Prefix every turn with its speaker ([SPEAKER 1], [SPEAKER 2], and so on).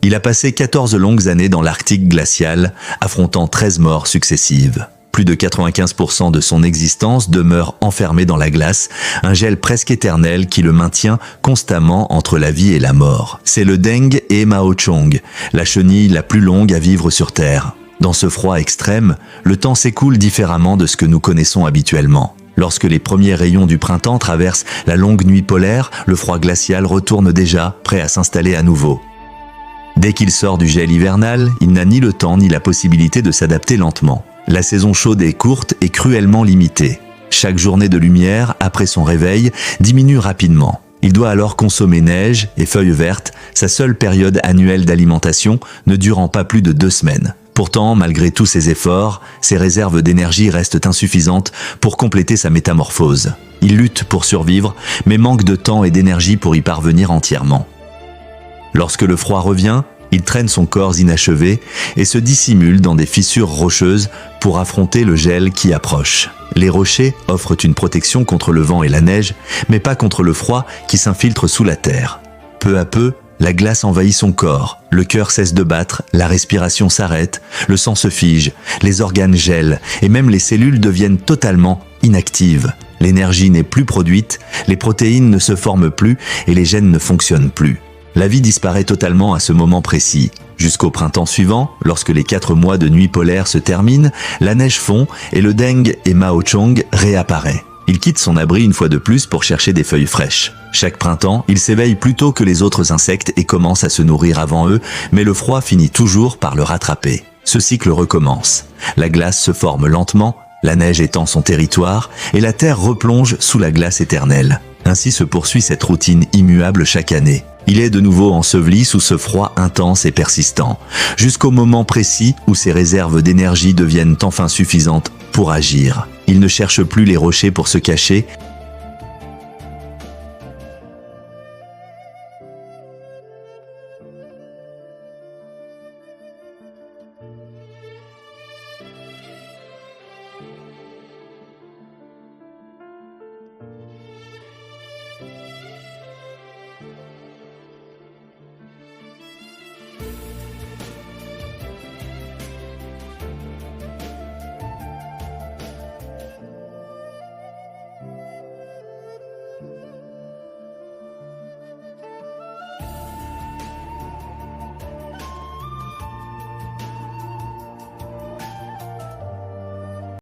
[SPEAKER 1] Il a passé 14 longues années dans l'Arctique glacial, affrontant 13 morts successives. Plus de 95% de son existence demeure enfermé dans la glace, un gel presque éternel qui le maintient constamment entre la vie et la mort. C'est le Deng et Mao Chong, la chenille la plus longue à vivre sur Terre. Dans ce froid extrême, le temps s'écoule différemment de ce que nous connaissons habituellement. Lorsque les premiers rayons du printemps traversent la longue nuit polaire, le froid glacial retourne déjà, prêt à s'installer à nouveau. Dès qu'il sort du gel hivernal, il n'a ni le temps ni la possibilité de s'adapter lentement. La saison chaude est courte et cruellement limitée. Chaque journée de lumière, après son réveil, diminue rapidement. Il doit alors consommer neige et feuilles vertes, sa seule période annuelle d'alimentation ne durant pas plus de 2 semaines. Pourtant, malgré tous ses efforts, ses réserves d'énergie restent insuffisantes pour compléter sa métamorphose. Il lutte pour survivre, mais manque de temps et d'énergie pour y parvenir entièrement. Lorsque le froid revient, il traîne son corps inachevé et se dissimule dans des fissures rocheuses pour affronter le gel qui approche. Les rochers offrent une protection contre le vent et la neige, mais pas contre le froid qui s'infiltre sous la terre. Peu à peu, la glace envahit son corps, le cœur cesse de battre, la respiration s'arrête, le sang se fige, les organes gèlent et même les cellules deviennent totalement inactives. L'énergie n'est plus produite, les protéines ne se forment plus et les gènes ne fonctionnent plus. La vie disparaît totalement à ce moment précis. Jusqu'au printemps suivant, lorsque les 4 mois de nuit polaire se terminent, la neige fond et le Deng et Mao Chong réapparaît. Il quitte son abri une fois de plus pour chercher des feuilles fraîches. Chaque printemps, il s'éveille plus tôt que les autres insectes et commence à se nourrir avant eux, mais le froid finit toujours par le rattraper. Ce cycle recommence. La glace se forme lentement, la neige étend son territoire et la terre replonge sous la glace éternelle. Ainsi se poursuit cette routine immuable chaque année. Il est de nouveau enseveli sous ce froid intense et persistant, jusqu'au moment précis où ses réserves d'énergie deviennent enfin suffisantes pour agir. Il ne cherche plus les rochers pour se cacher,